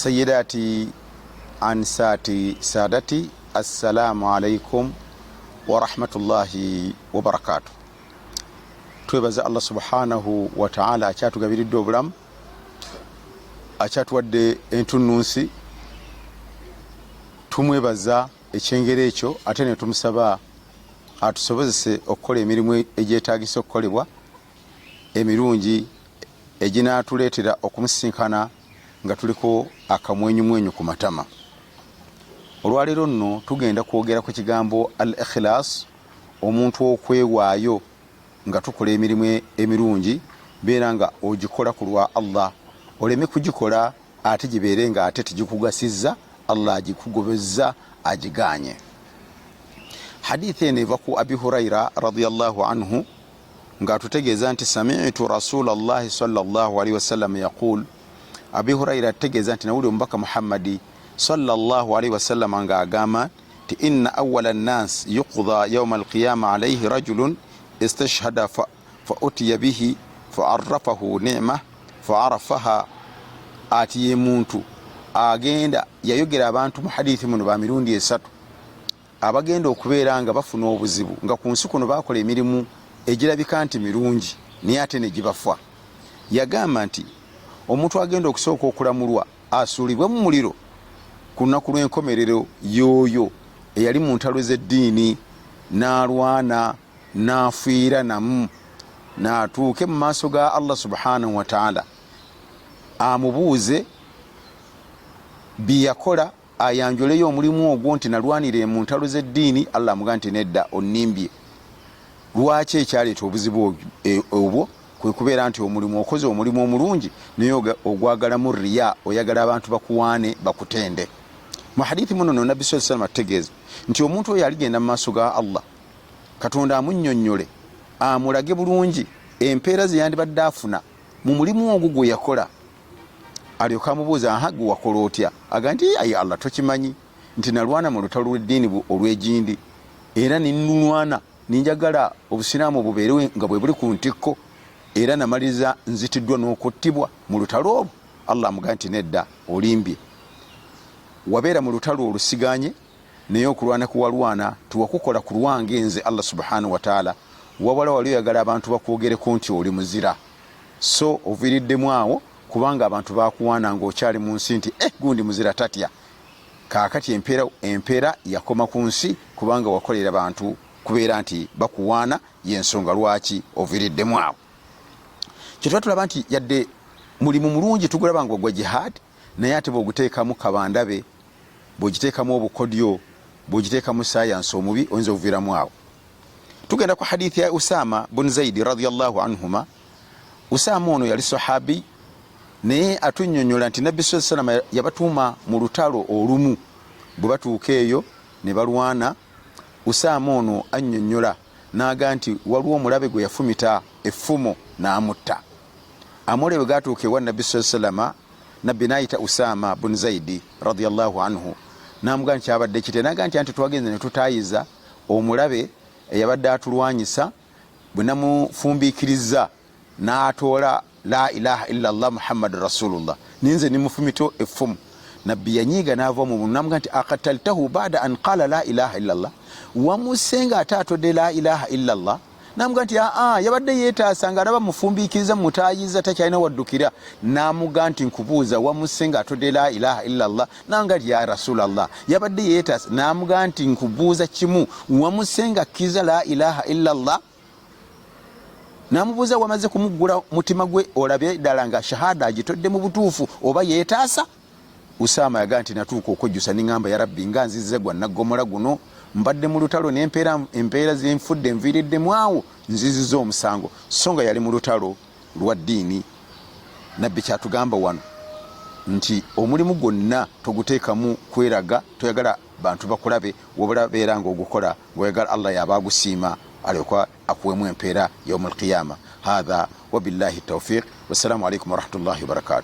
سيداتي أنساتي سادتي السلام عليكم ورحمة الله وبركاته. twebaza Allah subhanahu wa ta'ala akyatugabiridde obulamu, akyatuwadde entunnunsi. Tumwebaza ekyengero ekyo, ate ne tumusaba atusobozese okukola emirimu egyetaagisa okukolebwa emirungi eginaatuleetera okumusinkana nga tuliko akamwenyumwenyu ku matama. Olwaleero nno tugenda kwogera ku kigambo al-ikhlas, omuntu okwewaayo nga tukola emirimu emirungi, beera nga ogikola ku lwa Allah, oleme kugikola ate gibeere nga ate tigikugasizza, Allah agikugobezza agiganye. Hadithi eno eva ku Abi Huraira radiyallahu anhu nga tutegeeza nti sami'tu Rasulallahi sallallahu alaihi wasallam yaqul, Abi Huraira ategeeza nti nawuli omubaka Muhammadi sallallahu alaihi wasallam nga agamba nti inna awwala an-nas yuqda yawm al-qiyamah alayhi rajulun istashhada fa utiya bihi fa arrafahu ni'mah fa arafaha. Ati ye muntu agenda yayogera abantu mu hadithi muno ba mirundi esatu abagenda okubeera nga bafuna obuzibu nga ku nsi kuno bakola emirimu egirabika nti mirungi naye ate ne gibafa. Yagamba nti omuntu agenda okusooka okulamulwa asuulibwe mu muliro ku lunaku lw'enkomerero y'oyo eyali mu ntalo z'eddiini n'alwana n'afiira namu n'atuuke mu maaso ga Allah subhanahu wa ta'ala amubuuze byeyakola, ayanjoleyo omulimu ogwo nti nalwanire mu ntalo z'eddiini. Allah amugaa nti nedda, onnimbye. Lwaki ekyaleeta obuzibu obwo? Kwe kubeera nti omulimu okoze omulimu omulungi naye ogwagalamu riya, oyagala abantu bakuwaane bakutende. Mu hadithi muno no Nabbi sallallahu alaihi wasallam ategeeza nti omuntu oyo aligenda mu maaso ga Allah, Katonda amunnyonnyole amulage bulungi empeera ze yandibadde afuna mu mulimu ogwo gwe yakola. Alyoka amubuuza, aha gwe wakola otya? Aga nti ayi Allah, tokimanyi nti nalwana mu lutalo lw'eddiini olw'egindi, era ninnulwana ninjagala obusiraamu bubeerewo nga bwe buli ku ntikko, era namaliriza nzitiddwa n'okuttibwa mu lutalo olwo. Allah amugaa nti nedda, olimbye. Wabeera mu lutalo olusiganye naye okulwana kuwalwana tiwakukola ku lwange nze Allah subhanahu wa ta'ala, wabala wali oyagala abantu bakwogereko nti oli muzira, so oviiriddemu awo kubanga abantu bakuwaana ng'okyali mu nsi nti gundi muzira tatya. Kaakati empeera yakoma ku nsi kubanga wakolera abantu kubeera nti bakuwaana, y'ensonga lwaki oviiriddemu awo. Kyetwa tulaba nti yadde mulimu mulungi tugulaba nga ogwa jihad, naye ate bw'oguteekamu kabandabe, bw'ogiteekamu obukodyo, bw'ogiteekamu sayansi omubi, oyinza okuviiramu awo. Tugenda ku hadithi ya Usama bun Zaidi radiyallahu anhuma. Usama ono yali sahabi, naye atunnyonnyola nti Nabbi sallallahu alaihi wasallam yabatuuma mu lutalo olumu, bwe batuuka eyo ne balwana. Usama ono annyonnyola n'aga nti waliwo omulabe gwe yafumita effumo n'amutta. Amole bwe gatuuka ewa Nabbi sallallahu alaihi wasallam, Nabbi n'ayita Usama bun Zaidi radiyallahu anhu n'amugaa nti kyabadde kite. N'aga nti anti twagenze ne tutaayiza omulabe eyabadde atulwanyisa, bwe namufumbiikiriza n'atoola la ilaha illa Allah Muhammad Rasulullah, ninze nimufumito effumu. Nabbi yanyiiga n'ava mu buntu n'amugaa nti akataltahu baada an qala la ilaha illa Allah, wamusenga ate atodde la ilaha illa Allah? N'amugaa nti yabadde yeetaasa ng'alaba mufumbiikiriza mutaayiza takyalina waddukira. N'amugaa nti nkubuuza, wamusenga atodde la ilaha illa Allah? N'amugaa nti ya Rasulallah, yabadde yeetaasa. N'amugaa nti nkubuuza kimu, wamusenga akkiriza la ilaha illa Allah? N'amubuuza, wamaze kumuggula mutima gwe olabye ddala nga shahada agitodde mu butuufu oba yeetaasa? Usama yagaa nti natuuka okwejjusa niŋŋamba, ya Rabbi, nga nzizze gwa naggomola guno, mbadde mu lutalo n'empeera zenfudde enviiriddemu awo, nzizizza omusango. So nga yali mu lutalo lwa ddiini. Nabbi kyatugamba wano nti omulimu gwonna toguteekamu kweraga, toyagala bantu bakulabe, wabula beera ng'ogukola ng'oyagala Allah yabaagusiima alyoka akuwemu empeera yawm al-qiyama. Hadha wabillahi tawfiq, wassalamu alaikum warahmatullahi wabarakatuh.